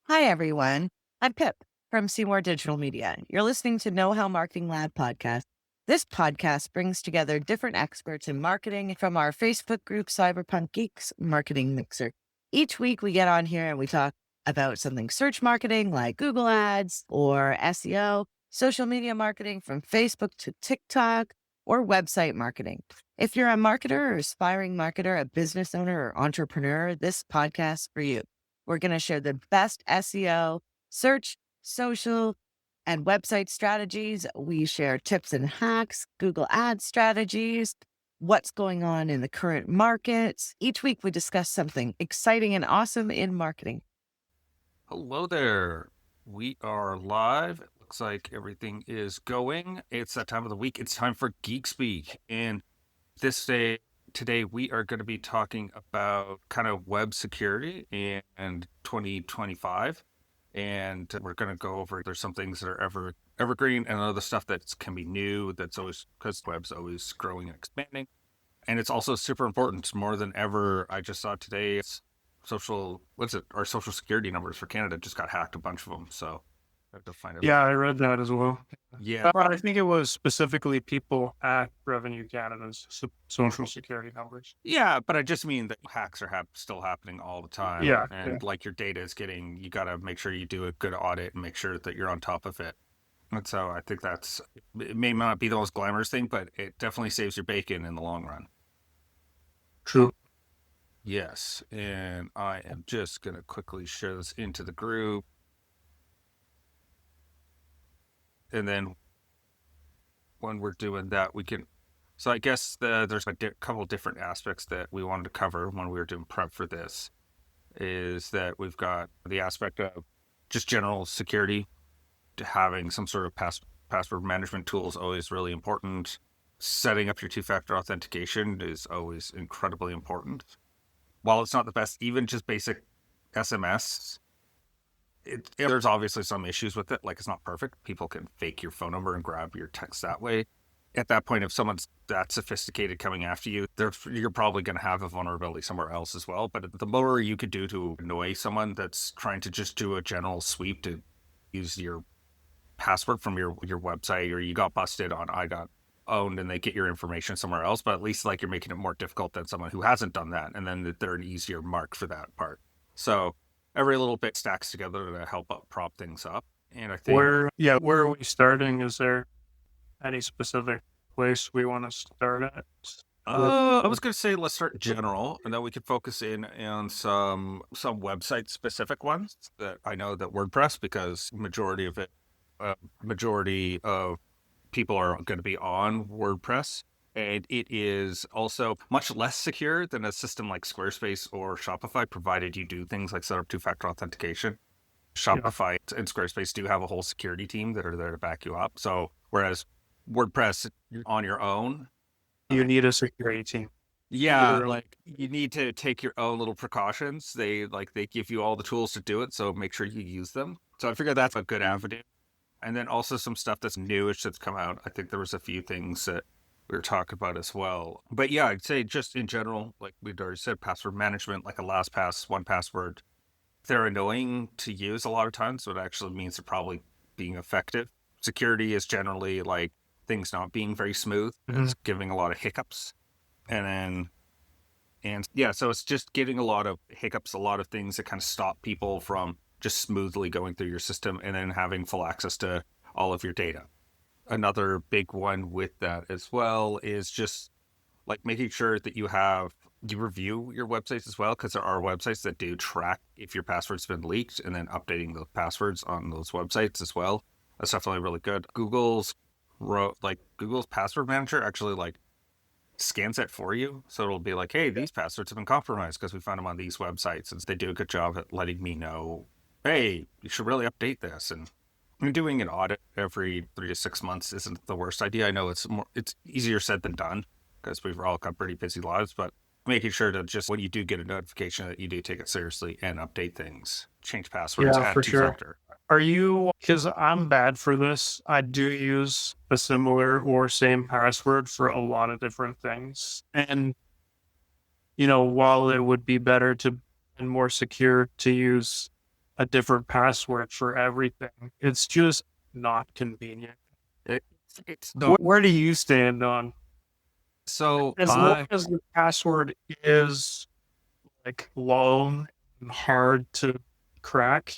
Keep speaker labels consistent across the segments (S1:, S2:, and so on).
S1: Hi, everyone. I'm Pip from Seymour Digital Media. You're listening to KnowHow Marketing Lab podcast. This podcast brings together different experts in marketing from our Facebook group, Cyberpunk Geeks Marketing Mixer. Each week we get on here and we talk about something search marketing like Google Ads or SEO, social media marketing from Facebook to TikTok, or website marketing. If you're a marketer or aspiring marketer, a business owner or entrepreneur, this podcast is for you. We're going to share the best SEO, search, social, and website strategies. We share tips and hacks, Google Ads strategies, what's going on in the current markets. Each week, we discuss something exciting and awesome in marketing.
S2: Hello there. We are live. It looks like everything is going. It's that time of the week. It's time for Geek Speak. And today we are going to be talking about kind of web security and 2025. And we're going to go over, there's some things that are evergreen and other stuff that can be new. That's always, because the web's always growing and expanding. And it's also super important, more than ever. I just saw today, our social security numbers for Canada just got hacked, a bunch of them. So I have to find out.
S3: Yeah, I read that as well.
S2: Yeah.
S3: Well, I think it was specifically people at Revenue Canada's social security numbers.
S2: Yeah, but I just mean that hacks are still happening all the time.
S3: Yeah,
S2: And like your data is you got to make sure you do a good audit and make sure that you're on top of it. And so I think it may not be the most glamorous thing, but it definitely saves your bacon in the long run.
S3: True.
S2: Yes, and I am just going to quickly share this into the group. And then when we're doing that, so I guess there's a couple different aspects that we wanted to cover when we were doing prep for this, is that we've got the aspect of just general security. Having some sort of password management tool is always really important. Setting up your two-factor authentication is always incredibly important. While it's not the best, even just basic SMS, there's obviously some issues with it. Like, it's not perfect. People can fake your phone number and grab your text that way. At that point, if someone's that sophisticated coming after you, you're probably going to have a vulnerability somewhere else as well. But the more you could do to annoy someone that's trying to just do a general sweep to use your password from your website, or you got busted on I got owned and they get your information somewhere else, but at least like you're making it more difficult than someone who hasn't done that, and then they're an easier mark for that part. So every little bit stacks together to help prop things up. And I think
S3: where are we starting? Is there any specific place we want to start at?
S2: I was going to say let's start general, and then we could focus in on some website specific ones that I know that WordPress, because majority of people are going to be on WordPress, and it is also much less secure than a system like Squarespace or Shopify, provided you do things like set up two-factor authentication. Shopify and Squarespace do have a whole security team that are there to back you up. So whereas WordPress, on your own,
S3: You need a security team.
S2: yeah, like you need to take your own little precautions. They give you all the tools to do it, so make sure you use them. So I figure that's a good avenue. And then also some stuff that's newish that's come out. I think there was a few things that we were talking about as well. But yeah, I'd say just in general, like we'd already said, password management, like a LastPass, 1Password, they're annoying to use a lot of times, so it actually means they're probably being effective. Security is generally like things not being very smooth.
S3: Mhm.
S2: It's giving a lot of hiccups. And yeah, so it's just giving a lot of hiccups, a lot of things that kind of stop people from just smoothly going through your system and then having full access to all of your data. Another big one with that as well is just like making sure that you review your websites as well, because there are websites that do track if your password's been leaked, and then updating the passwords on those websites as well. That's definitely really good. Google's password manager actually scans it for you. So it'll be like, hey, these passwords have been compromised because we found them on these websites. And they do a good job at letting me know, hey, you should really update this. And doing an audit every 3 to 6 months isn't the worst idea. I know it's easier said than done, because we've all got pretty busy lives, but making sure to just, when you do get a notification, that you do take it seriously and update things, change passwords, add two-factor.
S3: Because I'm bad for this, I do use a similar or same password for a lot of different things. And, while it would be better and more secure to use a different password for everything. It's just not convenient.
S2: It's not.
S3: Where do you stand on?
S2: So
S3: As long as the password is like long and hard to crack,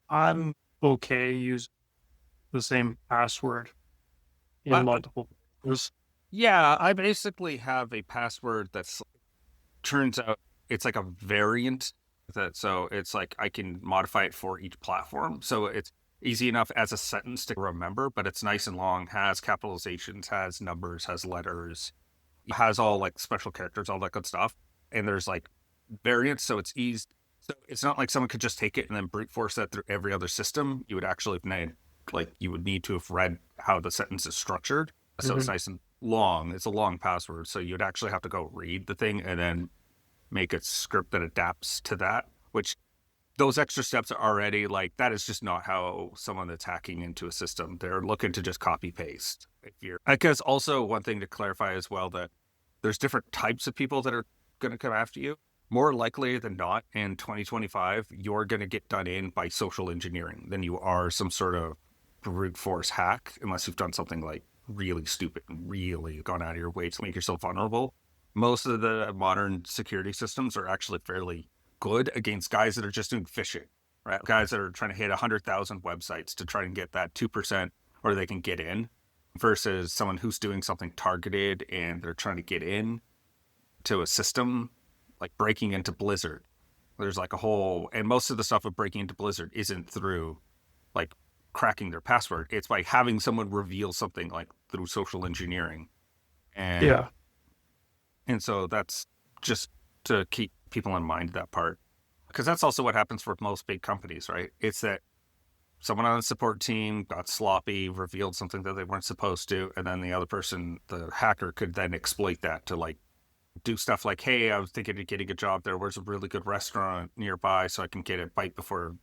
S3: I'm okay using the same password in multiple places.
S2: Yeah, I basically have a password that's turns out it's like a variant so it's like I can modify it for each platform. So it's easy enough as a sentence to remember, but it's nice and long, has capitalizations, has numbers, has letters, has all like special characters, all that good stuff. And there's like variants, so it's easy. So it's not like someone could just take it and then brute force that through every other system. You would actually you would need to have read how the sentence is structured. So it's nice and long. It's a long password. So you'd actually have to go read the thing and then make a script that adapts to that, which those extra steps are already like, that is just not how someone that's hacking into a system. They're looking to just copy paste. I guess also one thing to clarify as well, that there's different types of people that are going to come after you. More likely than not, in 2025, you're going to get done in by social engineering than you are some sort of brute force hack, unless you've done something like really stupid and really gone out of your way to make yourself vulnerable. Most of the modern security systems are actually fairly good against guys that are just doing phishing, right? Guys that are trying to hit 100,000 websites to try and get that 2% or they can get in, versus someone who's doing something targeted and they're trying to get in to a system, like breaking into Blizzard. There's like a whole, and most of the stuff of breaking into Blizzard isn't through like cracking their password. It's by having someone reveal something like through social engineering. And so that's just to keep people in mind that part. Because that's also what happens for most big companies, right? It's that someone on the support team got sloppy, revealed something that they weren't supposed to, and then the other person, the hacker, could then exploit that to like do stuff like, hey, I was thinking of getting a job there. Where's a really good restaurant nearby so I can get a bite before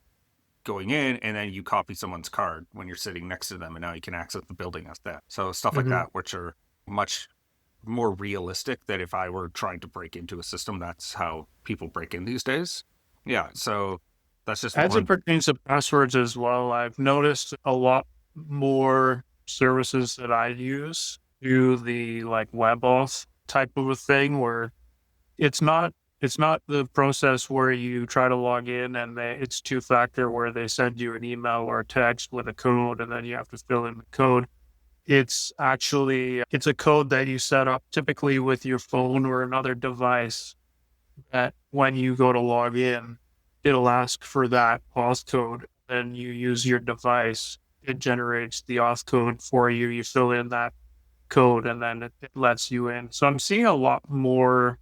S2: going in? And then you copy someone's card when you're sitting next to them, and now you can access the building as that. So stuff like that, which are much more realistic, that if I were trying to break into a system, that's how people break in these days. Yeah, so that's just
S3: as it pertains to passwords as well. I've noticed a lot more services that I use do the like web auth type of a thing, where it's not the process where you try to log in and it's two-factor, where they send you an email or a text with a code and then you have to fill in the code. It's a code that you set up typically with your phone or another device, that when you go to log in, it'll ask for that auth code. Then you use your device. It generates the auth code for you. You fill in that code and then it lets you in. So I'm seeing a lot more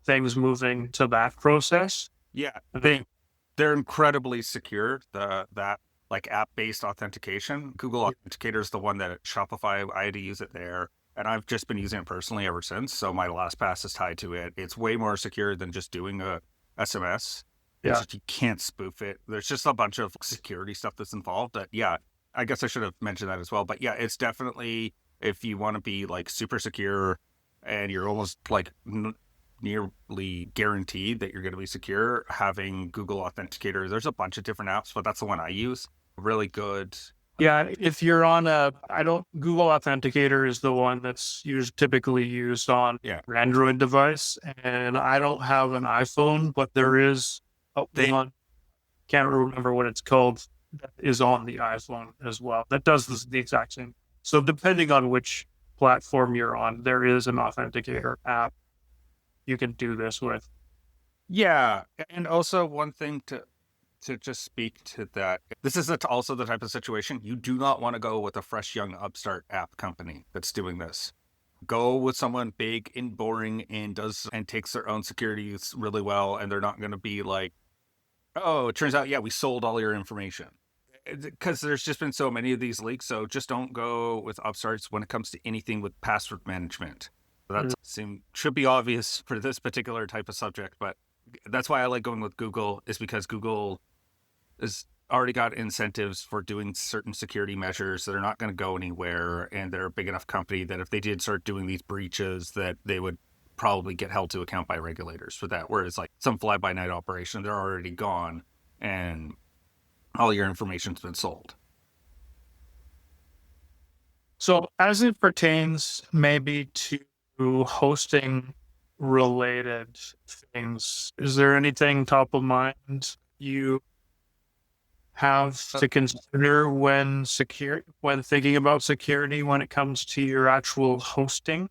S3: things moving to that process.
S2: Yeah, they're incredibly secure. That like app-based authentication. Google Authenticator is the one that at Shopify, I had to use it there. And I've just been using it personally ever since. So my LastPass is tied to it. It's way more secure than just doing a SMS.
S3: Yeah.
S2: Just, you can't spoof it. There's just a bunch of security stuff that's involved. That, yeah, I guess I should have mentioned that as well. But yeah, it's definitely, if you want to be like super secure and you're almost like nearly guaranteed that you're going to be secure, having Google Authenticator. There's a bunch of different apps, but that's the one I use. Really good.
S3: Yeah, if you're on Google Authenticator is the one that's typically used on an Android device, and I don't have an iPhone, but there is one, can't remember what it's called, that is on the iPhone as well. That does the exact same. So depending on which platform you're on, there is an Authenticator app you can do this with.
S2: Yeah, and also one thing to just speak to that. This is also the type of situation you do not want to go with a fresh young upstart app company that's doing this. Go with someone big and boring and takes their own security really well, and they're not going to be like, oh, it turns out, yeah, we sold all your information. Because there's just been so many of these leaks. So just don't go with upstarts when it comes to anything with password management. That should be obvious for this particular type of subject, but that's why I like going with Google, is because Google has already got incentives for doing certain security measures that are not going to go anywhere, and they're a big enough company that if they did start doing these breaches, that they would probably get held to account by regulators for that. Whereas like some fly-by-night operation, they're already gone, and all your information's been sold.
S3: So as it pertains maybe to hosting related things, is there anything top of mind you have to consider when thinking about security when it comes to your actual hosting?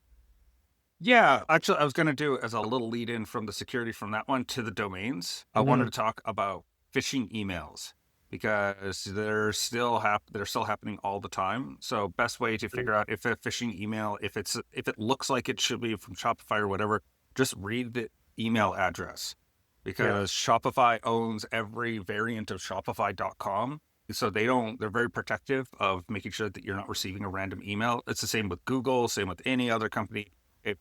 S2: Yeah, actually, I was going to do as a little lead in from the security from that one to the domains. I wanted to talk about phishing emails because they're still happening all the time. So best way to figure out if a phishing email, if it looks like it should be from Shopify or whatever, just read the email address because Shopify owns every variant of Shopify.com. So they're very protective of making sure that you're not receiving a random email. It's the same with Google, same with any other company. If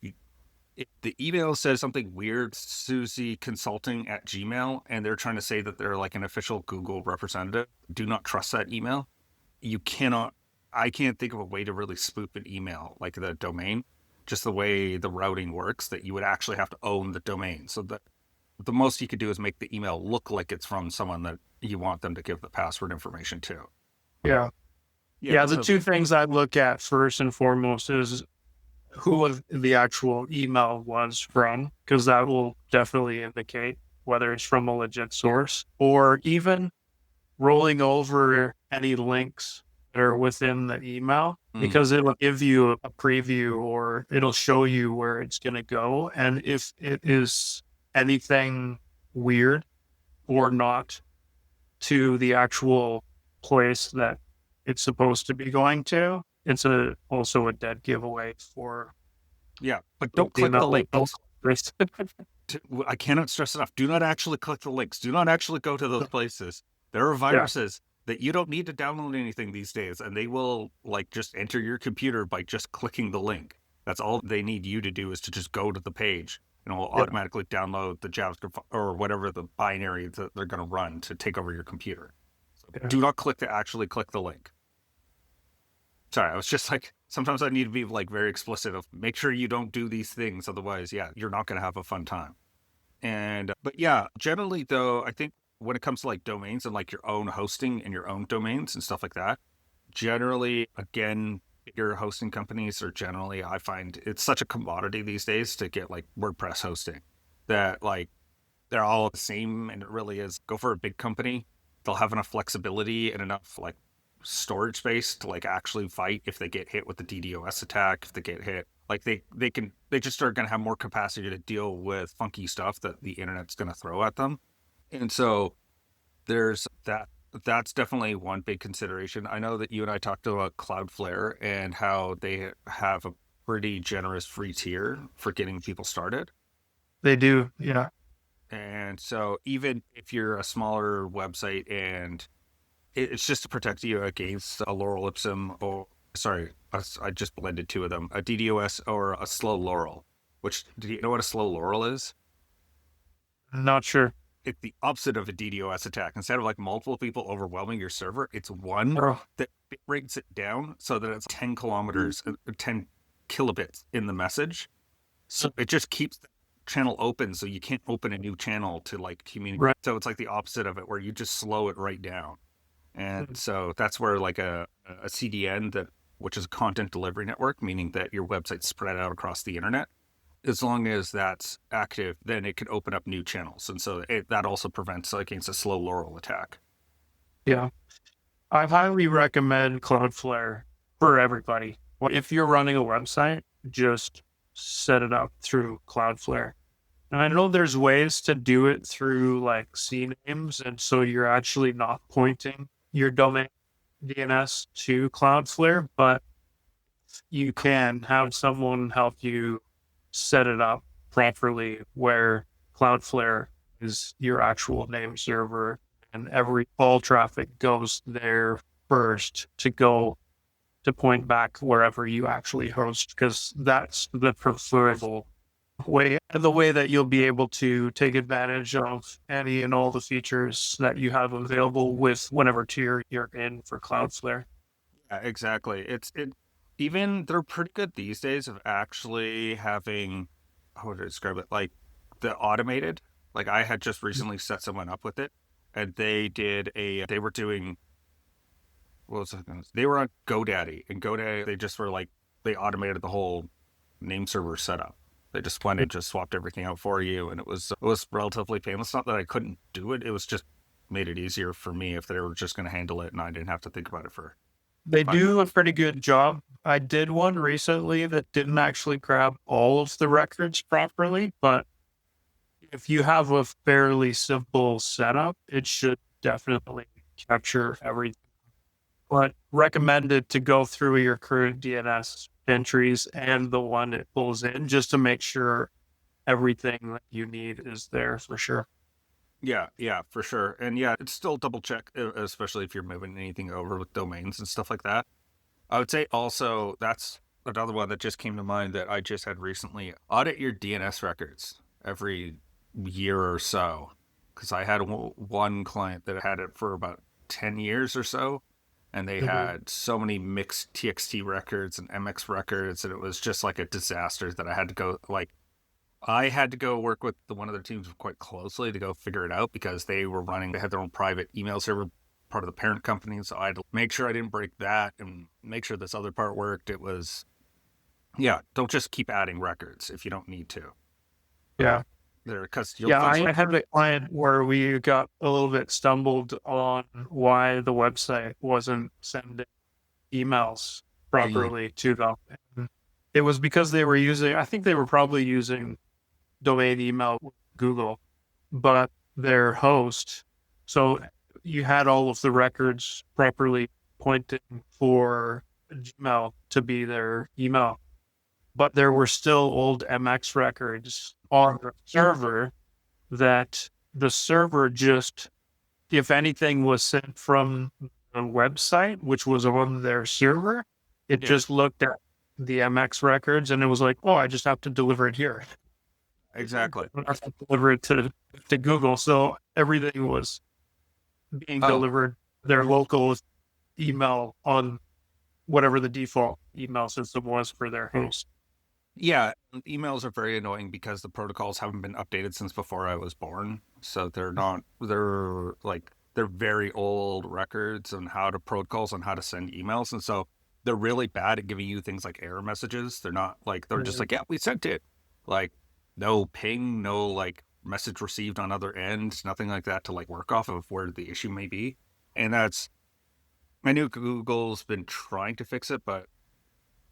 S2: the email says something weird, Susie Consulting at Gmail, and they're trying to say that they're like an official Google representative, do not trust that email. I can't think of a way to really spoof an email like the domain, just the way the routing works, that you would actually have to own the domain. So that the most you could do is make the email look like it's from someone that you want them to give the password information to.
S3: Yeah. The two things I look at first and foremost is who the actual email was from, because that will definitely indicate whether it's from a legit source, or even rolling over any links that are within the email, because it'll give you a preview or it'll show you where it's going to go. And if it is anything weird or not to the actual place that it's supposed to be going to, it's also a dead giveaway for.
S2: Yeah, but don't click the links. I cannot stress enough. Do not actually click the links. Do not actually go to those places. There are viruses that you don't need to download anything these days, and they will like just enter your computer by just clicking the link. That's all they need you to do, is to just go to the page, and it will automatically download the JavaScript or whatever the binary that they're going to run to take over your computer. So do not click the link. Sorry, I was just like, sometimes I need to be like very explicit of make sure you don't do these things. Otherwise, you're not going to have a fun time. But generally though, I think when it comes to like domains and like your own hosting and your own domains and stuff like that, generally, again, bigger hosting companies are generally, I find it's such a commodity these days to get like WordPress hosting that like they're all the same. And it really is, go for a big company. They'll have enough flexibility and enough like storage space to like actually fight if they get hit with the DDoS attack. If they get hit, like they just are going to have more capacity to deal with funky stuff that the internet's going to throw at them. And so there's that's definitely one big consideration. I know that you and I talked about Cloudflare and how they have a pretty generous free tier for getting people started.
S3: They do, yeah.
S2: And so even if you're a smaller website and it's just to protect you against a lorem ipsum, or sorry, I just blended two of them, a DDoS or a slow lorem. Which, do you know what a slow lorem is?
S3: Not sure.
S2: It's the opposite of a DDoS attack. Instead of like multiple people overwhelming your server, it's one that breaks it down so that it's 10 kilometers, 10 kilobits in the message. So it just keeps the channel open, so you can't open a new channel to like communicate. Right. So it's like the opposite of it, where you just slow it right down. And so that's where like a CDN, which is a content delivery network, meaning that your website's spread out across the internet, as long as that's active, then it can open up new channels. And so that also prevents against a slow lorem attack.
S3: Yeah. I highly recommend Cloudflare for everybody. If you're running a website, just set it up through Cloudflare. And I know there's ways to do it through like CNAMEs, and so you're actually not pointing your domain DNS to Cloudflare, but you can have someone help you set it up properly where Cloudflare is your actual name server, and all traffic goes there first to point back wherever you actually host, because that's the preferable way, the way that you'll be able to take advantage of any and all the features that you have available with whatever tier you're in for Cloudflare.
S2: Yeah, exactly. Even they're pretty good these days of actually having, how would I describe it? Like the automated, like I had just recently set someone up with it, and they were doing, what was it? They were on GoDaddy, and GoDaddy, they automated the whole name server setup. They just went and just swapped everything out for you, and it was relatively painless. Not that I couldn't do it; it was just made it easier for me if they were just going to handle it, and I didn't have to think about it for.
S3: They
S2: 5
S3: do a
S2: minutes.
S3: pretty good job. I did one recently that didn't actually grab all of the records properly, but if you have a fairly simple setup, it should definitely capture everything. But recommended to go through your current DNS entries and the one it pulls in just to make sure everything that you need is there for sure.
S2: Yeah, for sure. And yeah, it's still double check, especially if you're moving anything over with domains and stuff like that. I would say also that's another one that just came to mind that I just had recently. Audit your DNS records every year or so. Because I had one client that had it for about 10 years or so. And they had so many mixed TXT records and MX records. And it was just like a disaster that I had to go work with one of their teams quite closely to go figure it out because they had their own private email server, part of the parent company. So I had to make sure I didn't break that and make sure this other part worked. It was, yeah, don't just keep adding records if you don't need to.
S3: Yeah. I had a client where we got a little bit stumbled on why the website wasn't sending emails properly to them. And it was because I think they were probably using domain email with Google, but their host, so you had all of the records properly pointing for Gmail to be their email, but there were still old MX records on the server that the server just, if anything was sent from the website, which was on their server, it just looked at the MX records and it was like, oh, I just have to deliver it here.
S2: Exactly.
S3: I have to deliver it to Google. So everything was being delivered their local email on whatever the default email system was for their host.
S2: Yeah, emails are very annoying because the protocols haven't been updated since before I was born. So they're very old records on protocols on how to send emails. And so they're really bad at giving you things like error messages. They're not they're just like, yeah, we sent it. Like no ping, no message received on other end, nothing like that to work off of where the issue may be. And I knew Google's been trying to fix it, but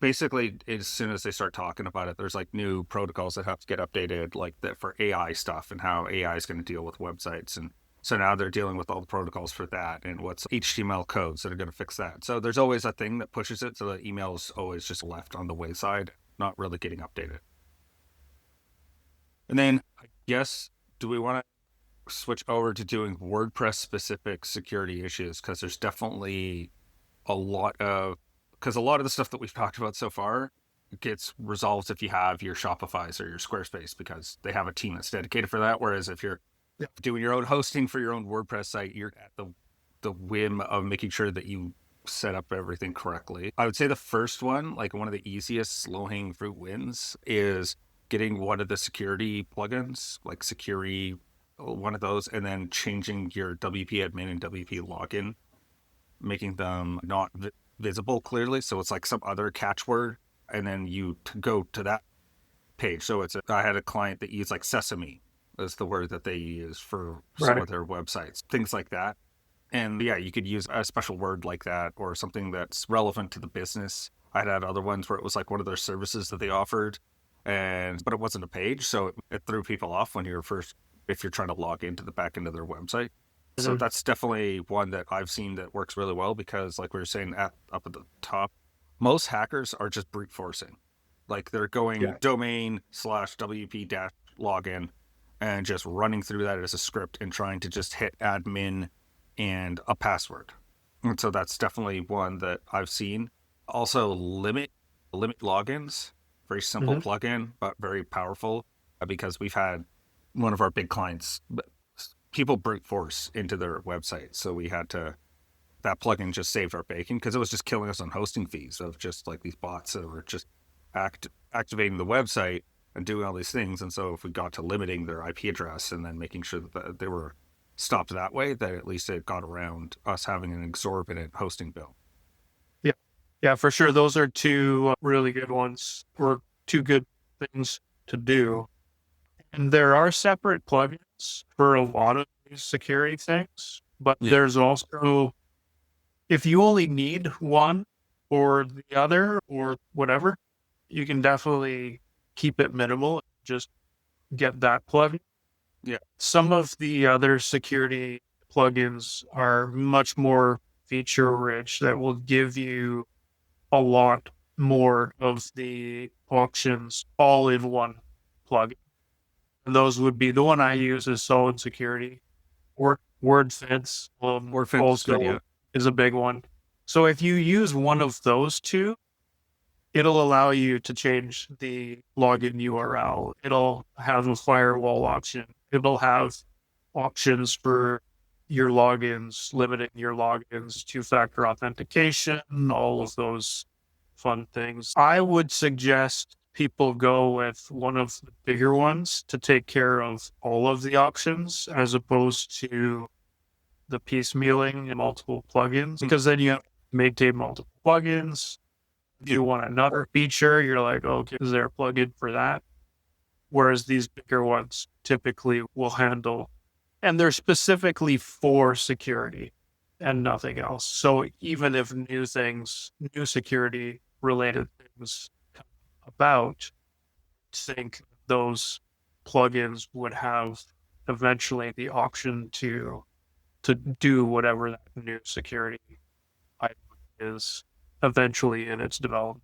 S2: basically, as soon as they start talking about it, there's new protocols that have to get updated, for AI stuff and how AI is going to deal with websites. And so now they're dealing with all the protocols for that and what's HTML codes that are going to fix that. So there's always a thing that pushes it. So the email is always just left on the wayside, not really getting updated. And then I guess, do we want to switch over to doing WordPress-specific security issues? Because there's definitely a lot of the stuff that we've talked about so far gets resolved if you have your Shopify's or your Squarespace, because they have a team that's dedicated for that. Whereas if you're doing your own hosting for your own WordPress site, you're at the whim of making sure that you set up everything correctly. I would say the first one, one of the easiest low-hanging fruit wins, is getting one of the security plugins, Security, one of those, and then changing your WP admin and WP login, making them not visible clearly, so it's some other catchword, and then you go to that page. So I had a client that used sesame as the word that they use for some of their websites, things like that. And yeah, you could use a special word like that or something that's relevant to the business. I had other ones where it was one of their services that they offered, but it wasn't a page, so it threw people off if you're trying to log into the back end of their website. So that's definitely one that I've seen that works really well because, like we were saying up at the top, most hackers are just brute forcing. They're going domain/WP-login and just running through that as a script and trying to just hit admin and a password. And so that's definitely one that I've seen. Also, limit logins, very simple plugin, but very powerful, because we've had one of our big clients, people brute force into their website. So we had that plugin just saved our bacon because it was just killing us on hosting fees of just these bots that were just activating the website and doing all these things. And so if we got to limiting their IP address and then making sure that they were stopped that way, that at least it got around us having an exorbitant hosting bill.
S3: Yeah, for sure. Those are two really good ones, or two good things to do. And there are separate plugins for a lot of these security things, but there's also, if you only need one or the other or whatever, you can definitely keep it minimal. Just get that plugin.
S2: Yeah.
S3: Some of the other security plugins are much more feature rich that will give you a lot more of the options all in one plugin. And those would be, the one I use is Solid Security. Wordfence
S2: Wordfence
S3: also is a big one. So if you use one of those two, it'll allow you to change the login URL. It'll have a firewall option. It'll have options for your logins, limiting your logins, two-factor authentication, all of those fun things. I would suggest people go with one of the bigger ones to take care of all of the options, as opposed to the piecemealing and multiple plugins, because then you have to maintain multiple plugins. If you want another feature, you're like, okay, is there a plugin for that? Whereas these bigger ones typically will handle, and they're specifically for security and nothing else. So even if new security related things come about, I think those plugins would have eventually the option to do whatever that new security item is eventually in its development.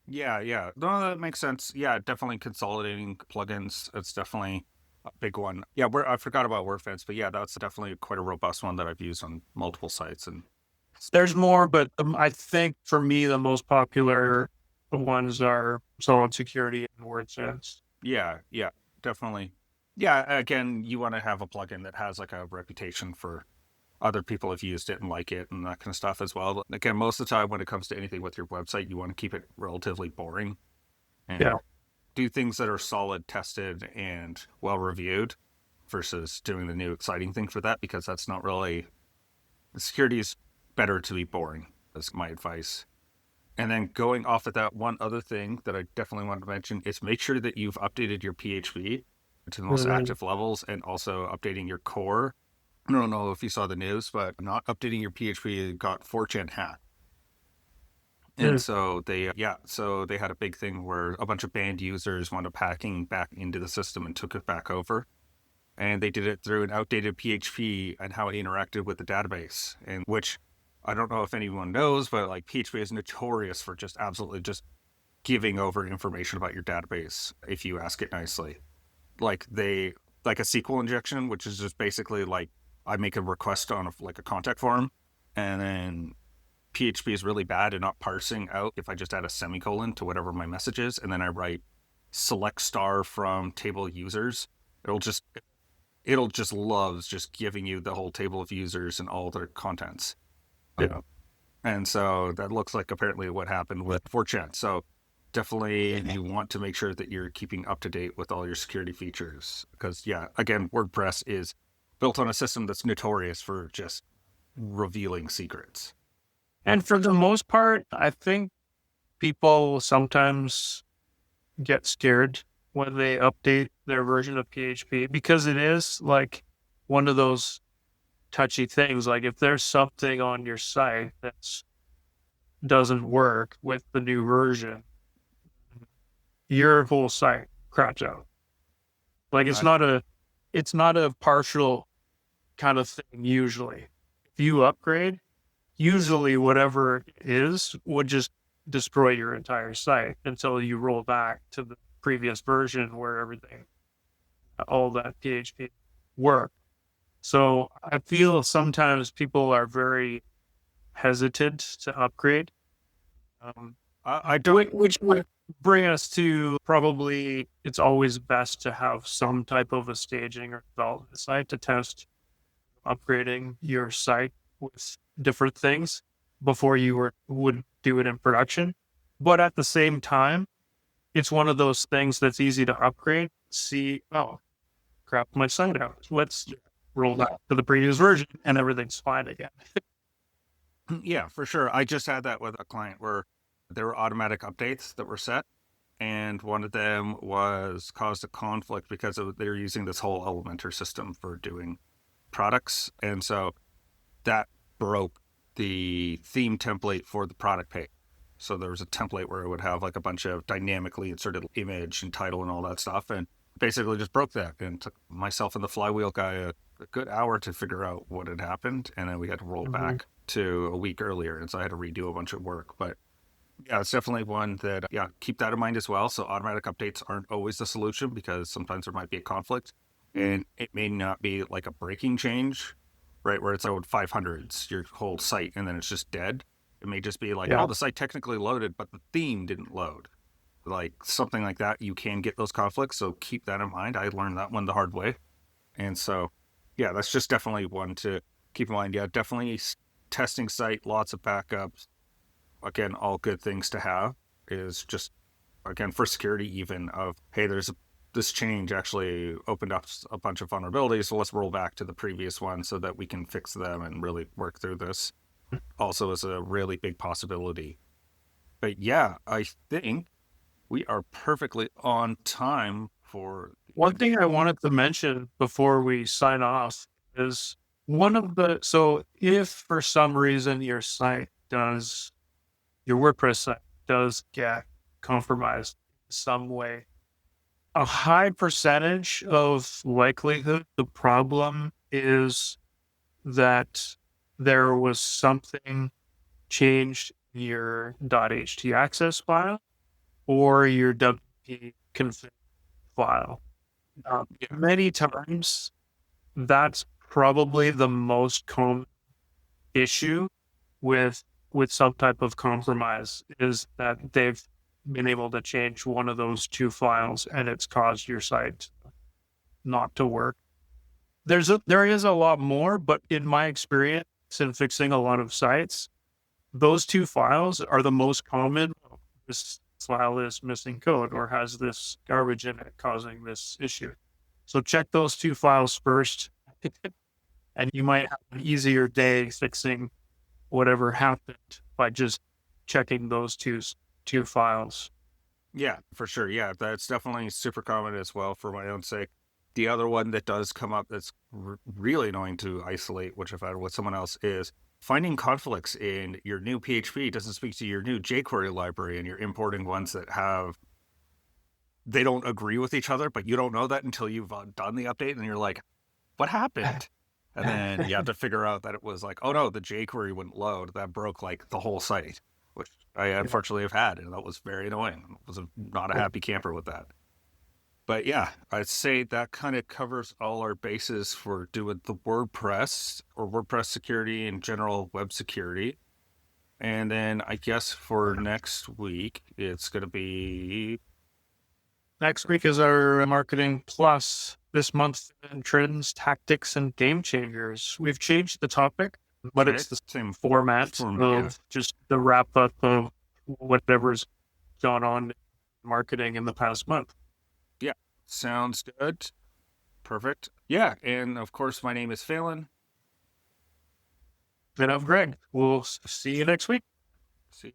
S2: Yeah. No, that makes sense. Yeah, definitely consolidating plugins. It's definitely a big one. Yeah, I forgot about Wordfence, but yeah, that's definitely quite a robust one that I've used on multiple sites. And
S3: there's more, but I think for me, the most popular ones are Solid Security and Wordfence.
S2: Yeah, definitely. Yeah, again, you want to have a plugin that has like a reputation for other people have used it and like it and that kind of stuff as well. Again, most of the time when it comes to anything with your website, you want to keep it relatively boring and do things that are solid, tested, and well-reviewed versus doing the new exciting thing for that, because that's not really, the security is better to be boring. That's my advice. And then going off of that, one other thing that I definitely want to mention is make sure that you've updated your PHP to the most active levels, and also updating your core. I don't know if you saw the news, but not updating your PHP got 4chan hacked. And so they had a big thing where a bunch of banned users wound up hacking back into the system and took it back over. And they did it through an outdated PHP and how it interacted with the database, and which I don't know if anyone knows, but like PHP is notorious for just absolutely just giving over information about your database if you ask it nicely. Like a SQL injection, which is just basically like I make a request on a contact form, and then PHP is really bad at not parsing out if I just add a semicolon to whatever my message is, and then I write select star from table users. It'll just loves just giving you the whole table of users and all their contents.
S3: Yeah.
S2: And so that looks like apparently what happened with 4chan. So definitely you want to make sure that you're keeping up to date with all your security features, because again, WordPress is built on a system that's notorious for just revealing secrets.
S3: And for the most part, I think people sometimes get scared when they update their version of PHP, because it is like one of those touchy things. Like if there's something on your site that doesn't work with the new version, your whole site craps out. Like it's not a partial kind of thing usually. If you upgrade, usually whatever it is would just destroy your entire site until you roll back to the previous version where all that PHP worked. So I feel sometimes people are very hesitant to upgrade. Which would bring us to probably it's always best to have some type of a staging or development site to test upgrading your site with different things before you would do it in production. But at the same time, it's one of those things that's easy to upgrade. See, oh, crap my site out. Let's roll back to the previous version and everything's fine again.
S2: Yeah, for sure. I just had that with a client where there were automatic updates that were set, and one of them was caused a conflict because they were using this whole Elementor system for doing products, and so that broke the theme template for the product page. So there was a template where it would have like a bunch of dynamically inserted image and title and all that stuff, and basically just broke that. And took myself and the flywheel guy a good hour to figure out what had happened, and then we had to roll back to a week earlier, and so I had to redo a bunch of work. But yeah, it's definitely one that, yeah, keep that in mind as well. So automatic updates aren't always the solution because sometimes there might be a conflict, and it may not be like a breaking change, right? Where it's like 500s, your whole site, and then it's just dead. It may just be like, oh, the site technically loaded, but the theme didn't load. Like something like that, you can get those conflicts. So keep that in mind. I learned that one the hard way. And so, yeah, that's just definitely one to keep in mind. Yeah, definitely testing site, lots of backups. Again, all good things to have is just, again, for security even of, hey, this change actually opened up a bunch of vulnerabilities. So let's roll back to the previous one so that we can fix them and really work through this. Also is a really big possibility. But yeah, I think we are perfectly on time for...
S3: One thing I wanted to mention before we sign off is so if for some reason your WordPress site does get compromised in some way, a high percentage of likelihood the problem is that there was something changed in your .htaccess file or your WP config file. Many times, that's probably the most common issue with some type of compromise is that they've been able to change one of those two files and it's caused your site not to work. There is a lot more, but in my experience in fixing a lot of sites, those two files are the most common. This file is missing code or has this garbage in it causing this issue. So check those two files first and you might have an easier day fixing whatever happened by just checking those two files.
S2: Yeah, for sure. Yeah, that's definitely super common as well for my own sake. The other one that does come up that's really annoying to isolate, which I've had with someone else, is finding conflicts in your new PHP doesn't speak to your new jQuery library, and you're importing ones that they don't agree with each other, but you don't know that until you've done the update, and you're like, what happened? And then you have to figure out that it was like, oh no, the jQuery wouldn't load. That broke like the whole site, which I unfortunately have had, and that was very annoying. I was not a happy camper with that. But yeah, I'd say that kind of covers all our bases for doing the WordPress or WordPress security and general web security. And then I guess for next week, it's going to be...
S3: Next week is our Marketing Plus this month in trends, tactics, and game changers. We've changed the topic, but it's the same format of just the wrap up of whatever's gone on in marketing in the past month.
S2: Yeah, sounds good. Perfect. Yeah, and of course, my name is Phelan.
S3: And I'm Greg. We'll see you next week.
S2: See you.